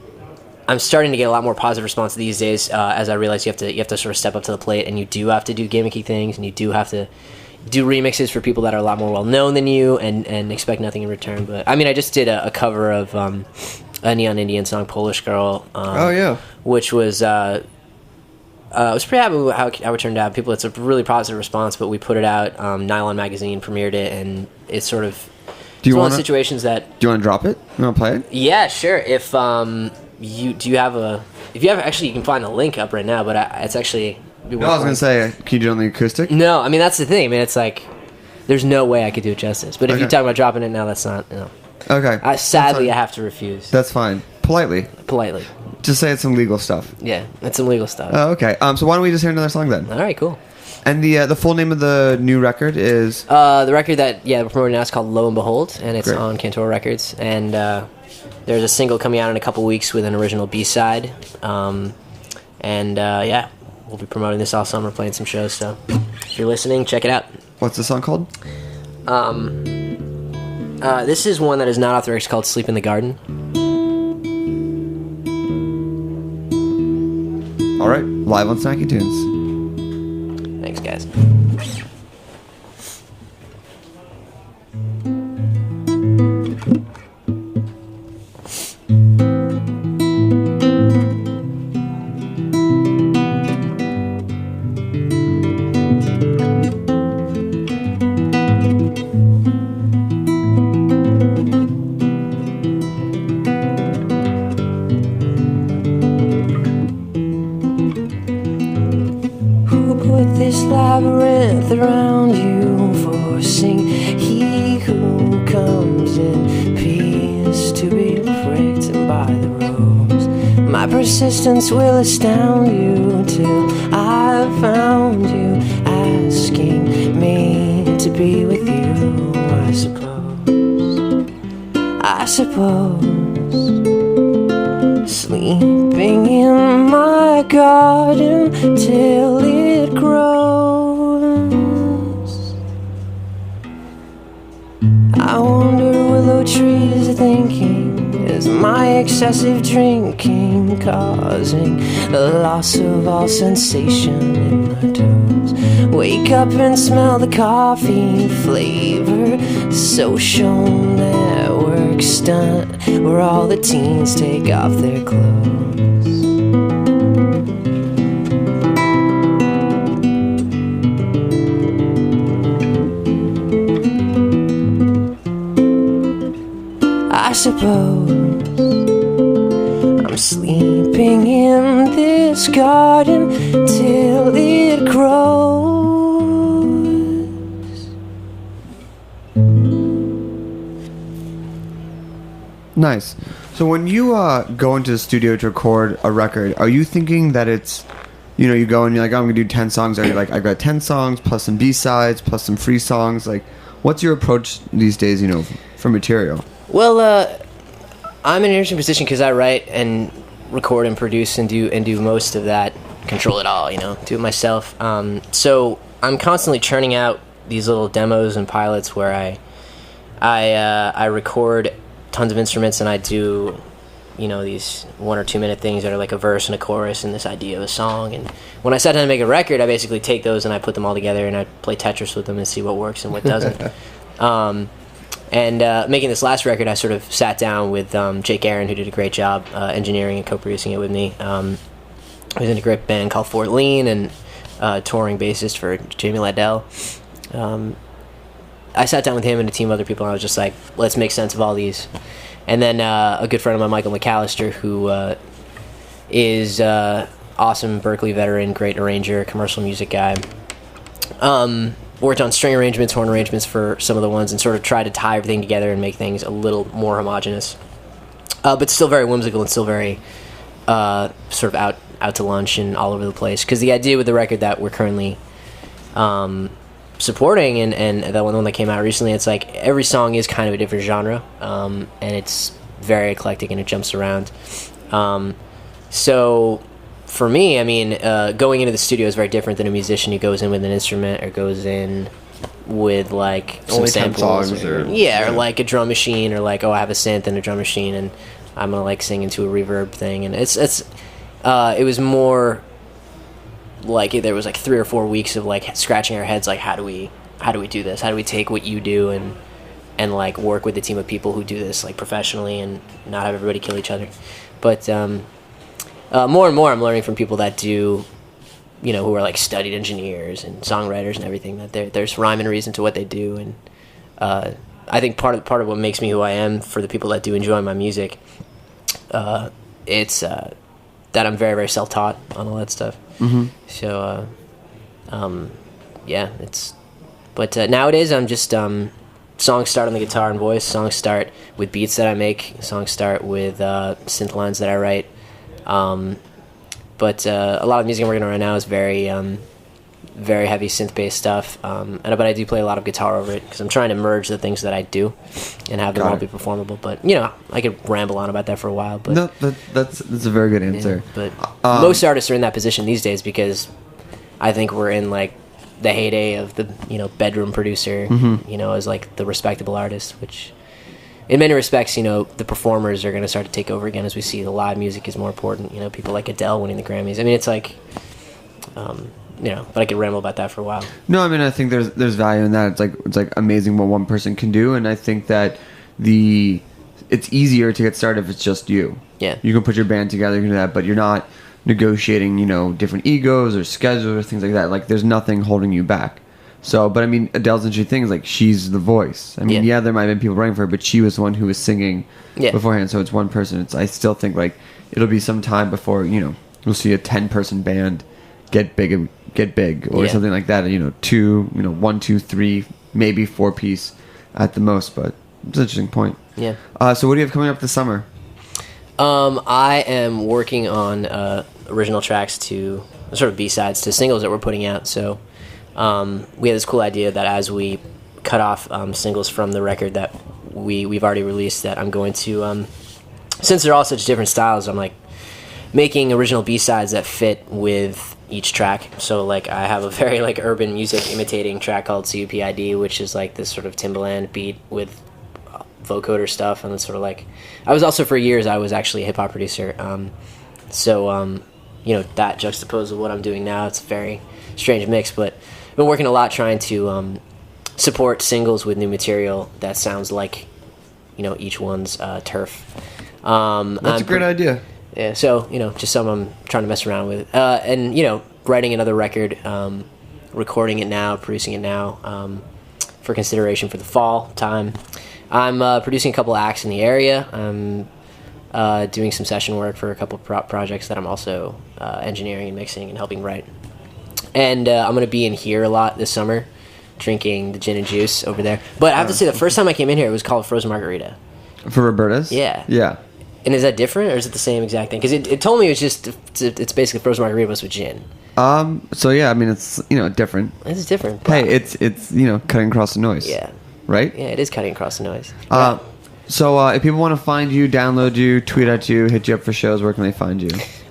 I'm starting to get a lot more positive response these days as I realize you have to sort of step up to the plate, and you do have to do gimmicky things, and you do have to do remixes for people that are a lot more well known than you, and expect nothing in return. But I mean, I just did a cover of a Neon Indian song, Polish Girl. Which was I was pretty happy with how it turned out. It's a really positive response, but we put it out. Nylon Magazine premiered it, and it's sort of one of the situations that. Do you want to drop it? You want to play it? Yeah, sure. If you actually, you can find a link up right now, but it's actually. No, I was gonna say, can you do it on the acoustic? No, I mean that's the thing. I mean, it's like there's no way I could do it justice. But if you talk about dropping it now, that's not. Okay. Sadly, I have to refuse. That's fine. Politely. Just say it's some legal stuff. Yeah, it's some legal stuff. Oh, okay. So why don't we just hear another song then? All right, cool. And the full name of the new record is? The record that we're promoting now is called Lo and Behold, and it's on Cantor Records. And there's a single coming out in a couple weeks with an original B-side. We'll be promoting this all summer, playing some shows. So if you're listening, check it out. What's the song called? This is one that is not off the record. It's called Sleep in the Garden. All right, live on Snacky Tunes. Thanks, guys. Labyrinth around you, forcing he who comes in peace to be frightened by the rose. My persistence will astound you till I've found you, asking me to be with you. I suppose sleeping in my garden till it grows. I wonder willow trees are thinking, is my excessive drinking causing a loss of all sensation in my toes? Wake up and smell the coffee flavor, social network stunt where all the teens take off their clothes. I suppose I'm sleeping in this garden till it grows. Nice. So when you go into the studio to record a record, are you thinking that it's, you go and you're like, oh, I'm going to do 10 songs, or you're like, I've got 10 songs plus some B-sides plus some free songs? Like, what's your approach these days, for material? Well, I'm in an interesting position because I write and record and produce and do most of that, control it all, do it myself. So I'm constantly churning out these little demos and pilots where I record tons of instruments and I do, these 1 or 2 minute things that are like a verse and a chorus and this idea of a song. And when I sat down to make a record, I basically take those and I put them all together and I play Tetris with them and see what works and what doesn't. And making this last record, I sort of sat down with Jake Aaron, who did a great job engineering and co-producing it with me. He was in a great band called Fort Lean and touring bassist for Jamie Laddell. I sat down with him and a team of other people, and I was just like, let's make sense of all these. And then a good friend of mine, Michael McAllister, who is awesome Berkeley veteran, great arranger, commercial music guy, worked on string arrangements, horn arrangements for some of the ones, and sort of tried to tie everything together and make things a little more homogenous, but still very whimsical and still very sort of out to lunch and all over the place. Because the idea with the record that we're currently supporting and that one that came out recently, it's like every song is kind of a different genre, and it's very eclectic and it jumps around. So for me, I mean, going into the studio is very different than a musician who goes in with an instrument or goes in with like some only samples, 10 songs or like a drum machine, or like, oh, I have a synth and a drum machine, and I'm gonna like sing into a reverb thing, and it was more like there was like 3 or 4 weeks of like scratching our heads, like how do we do this? How do we take what you do and like work with a team of people who do this like professionally and not have everybody kill each other? But more and more I'm learning from people that do, you know, who are like studied engineers and songwriters and everything, that there's rhyme and reason to what they do. And I think part of what makes me who I am, for the people that do enjoy my music, it's that I'm very, very self-taught on all that stuff. Mm-hmm. So yeah, but nowadays I'm just songs start on the guitar and voice. Songs start with beats that I make. Songs start with synth lines that I write. But a lot of music I'm working on right now is very very heavy synth-based stuff. But I do play a lot of guitar over it because I'm trying to merge the things that I do and have them all be performable. But, you know, I could ramble on about that for a while. But no, that's a very good answer. Yeah, but most artists are in that position these days because I think we're in, like, the heyday of the, you know, bedroom producer, you know, as, like, the respectable artist, which in many respects, you know, the performers are going to start to take over again as we see the live music is more important. You know, people like Adele winning the Grammys. I mean, it's like... you know, but I could ramble about that for a while. No, I mean, I think there's value in that. It's like amazing what one person can do, and I think that it's easier to get started if it's just you. Yeah. You can put your band together, you can do that, but you're not negotiating, you know, different egos or schedules or things like that. Like, there's nothing holding you back. So, but I mean, Adele's interesting thing is, like, she's the voice. I mean, yeah, there might have been people writing for her, but she was the one who was singing beforehand, so it's one person. I still think, like, it'll be some time before, you know, we'll see a 10-person band get big or something like that. You know, 1, 2, 3, maybe 4-piece at the most. But it's an interesting point. Yeah. So what do you have coming up this summer? I am working on original tracks to sort of B-sides to singles that we're putting out. So we had this cool idea that as we cut off singles from the record that we've already released, that I'm going to since they're all such different styles, I'm like making original B-sides that fit with each track. So like I have a very like urban music imitating track called CUPID, which is like this sort of Timbaland beat with vocoder stuff, and it's sort of like I was also for years I was actually a hip hop producer. You know, that juxtaposed with what I'm doing now, it's a very strange mix, but I've been working a lot trying to support singles with new material that sounds like, you know, each one's turf. That's a great idea. Yeah, so, you know, just something I'm trying to mess around with. And, you know, writing another record, recording it now, producing it now, for consideration for the fall time. I'm producing a couple acts in the area. I'm doing some session work for a couple projects that I'm also engineering and mixing and helping write. And I'm going to be in here a lot this summer, drinking the gin and juice over there. But I have to say, the first time I came in here, it was called Frozen Margarita. For Roberta's? Yeah. Yeah. And is that different, or is it the same exact thing? Because it told me it's basically frozen margarita with gin. So yeah, I mean, it's, you know, different. It's different. Hey, it's you know, cutting across the noise. Yeah. Right? Yeah, it is cutting across the noise. So if people want to find you, download you, tweet at you, hit you up for shows, where can they find you?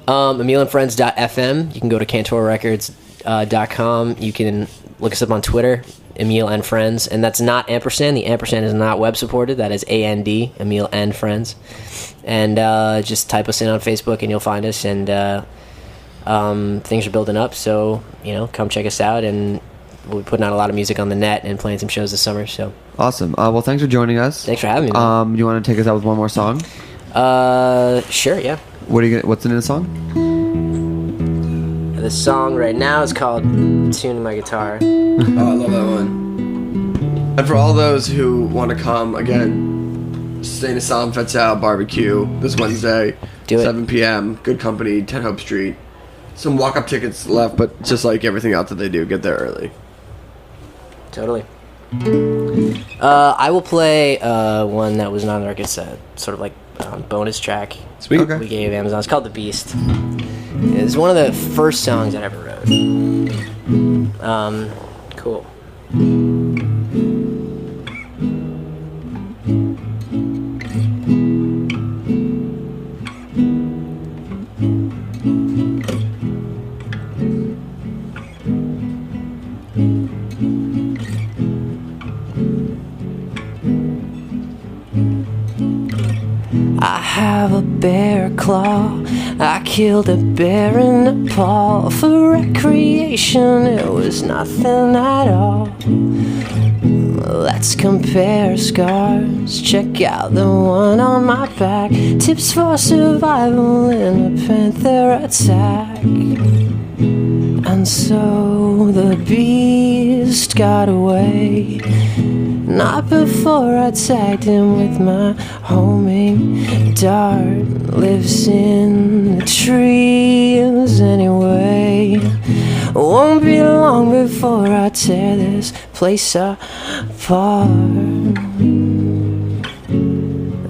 EmilAndFriends.fm. You can go to CantorRecords.com. You can look us up on Twitter, Emil and Friends, and that's not ampersand. The ampersand is not web supported. That is AND, Emil and Friends. And just type us in on Facebook and you'll find us. And things are building up, so, you know, come check us out. And we'll be putting out a lot of music on the net and playing some shows this summer. So awesome. Well, thanks for joining us. Thanks for having me, man. You want to take us out with one more song? Sure, yeah. What's in the song? The song right now is called Tuning My Guitar. Oh, I love that one. And for all those who want to come, again, Stay in a Sound Fets Out Barbecue this Wednesday, 7 p.m., Good Company, 10 Hope Street. Some walk-up tickets left, but just like everything else that they do, get there early. Totally. I will play one that was not on the record set, sort of like bonus track. Sweet. Okay. We gave Amazon. It's called The Beast. It's one of the first songs I ever wrote. Cool. I have a killed a bear in Nepal for recreation. It was nothing at all. Let's compare scars. Check out the one on my back. Tips for survival in a panther attack. And so the beast got away. Not before I tagged him with my homing dart. Lives in the trees anyway. Won't be long before I tear this place apart.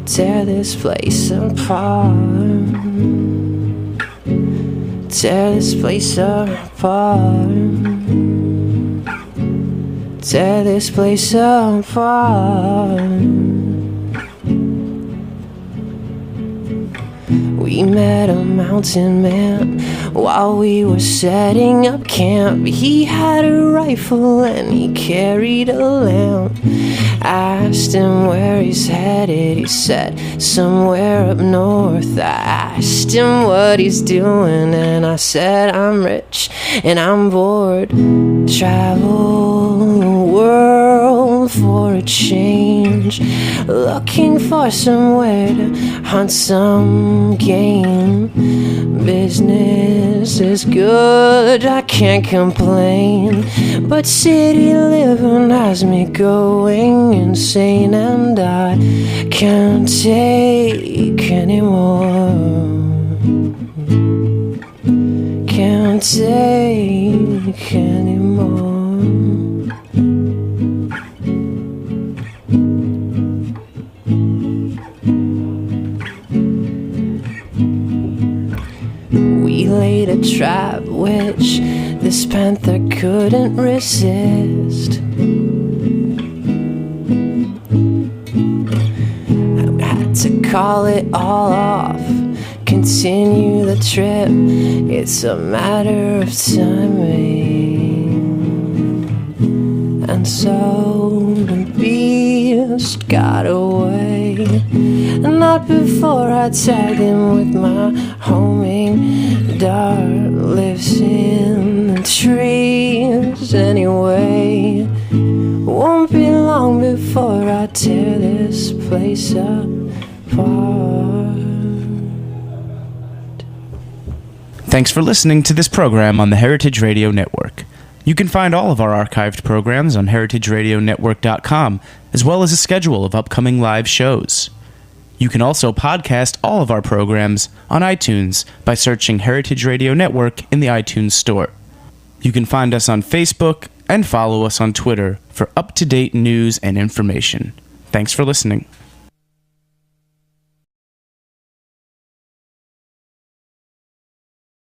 Tear this place apart. Tear this place apart. Tear this place apart. We met a mountain man while we were setting up camp. He had a rifle and he carried a lamp. Asked him where he's headed. He said somewhere up north. I asked him what he's doing and I said I'm rich and I'm bored. Travel the world for a change, looking for somewhere to hunt some game. Business is good, I can't complain, but city living has me going insane, and I can't take anymore. Can't take anymore. We laid a trap which this panther couldn't resist. I had to call it all off, continue the trip. It's a matter of timing. And so the beast got away. Not before I tagged him with my homing dart. Lives in the trees anyway. Won't be long before I tear this place apart. Thanks for listening to this program on the Heritage Radio Network. You can find all of our archived programs on heritageradionetwork.com, as well as a schedule of upcoming live shows. You can also podcast all of our programs on iTunes by searching Heritage Radio Network in the iTunes Store. You can find us on Facebook and follow us on Twitter for up-to-date news and information. Thanks for listening.